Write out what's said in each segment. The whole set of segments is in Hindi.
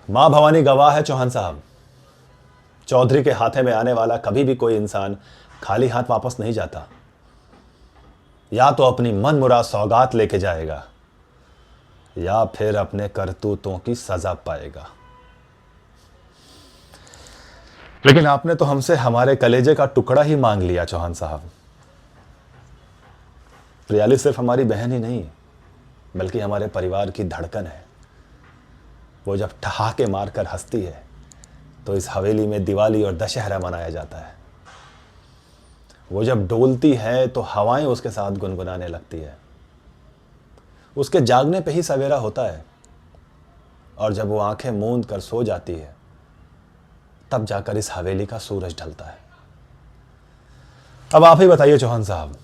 मां भवानी गवाह है चौहान साहब। चौधरी के हाथे में आने वाला कभी भी कोई इंसान खाली हाथ वापस नहीं जाता। या तो अपनी मन मुराद सौगात लेके जाएगा या फिर अपने करतूतों की सजा पाएगा। लेकिन आपने तो हमसे हमारे कलेजे का टुकड़ा ही मांग लिया चौहान साहब। प्रियाली सिर्फ हमारी बहन ही नहीं बल्कि हमारे परिवार की धड़कन है। वो जब ठहाके मारकर हंसती है तो इस हवेली में दिवाली और दशहरा मनाया जाता है। वो जब डोलती है तो हवाएं उसके साथ गुनगुनाने लगती है। उसके जागने पे ही सवेरा होता है और जब वो आंखें मूंद कर सो जाती है तब जाकर इस हवेली का सूरज ढलता है। अब आप ही बताइए चौहान साहब,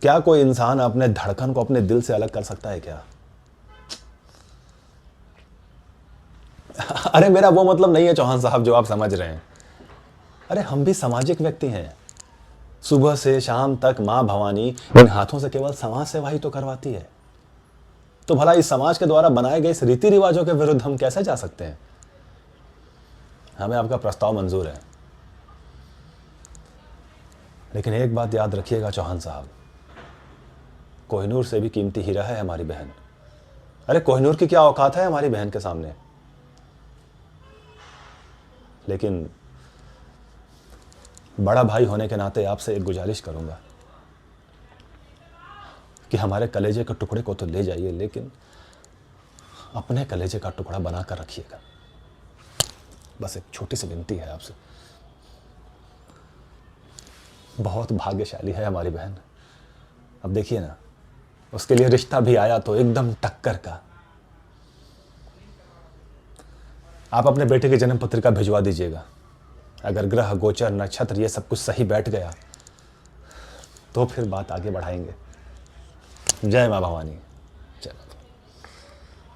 क्या कोई इंसान अपने धड़कन को अपने दिल से अलग कर सकता है क्या? अरे मेरा वो मतलब नहीं है चौहान साहब जो आप समझ रहे हैं। अरे हम भी सामाजिक व्यक्ति हैं। सुबह से शाम तक मां भवानी इन हाथों से केवल समाज सेवा ही तो करवाती है। तो भला इस समाज के द्वारा बनाए गए इस रीति रिवाजों के विरुद्ध हम कैसे जा सकते हैं? हमें आपका प्रस्ताव मंजूर है, लेकिन एक बात याद रखिएगा चौहान साहब, कोहिनूर से भी कीमती हीरा है हमारी बहन। अरे कोहिनूर की क्या औकात है हमारी बहन के सामने। लेकिन बड़ा भाई होने के नाते आपसे एक गुजारिश करूंगा कि हमारे कलेजे के टुकड़े को तो ले जाइए, लेकिन अपने कलेजे का टुकड़ा बनाकर रखिएगा। बस एक छोटी सी विनती है आपसे। बहुत भाग्यशाली है हमारी बहन। अब देखिए ना, उसके लिए रिश्ता भी आया तो एकदम टक्कर का। आप अपने बेटे की जन्म पत्रिका भिजवा दीजिएगा। अगर ग्रह गोचर नक्षत्र ये सब कुछ सही बैठ गया तो फिर बात आगे बढ़ाएंगे। जय मां भवानी।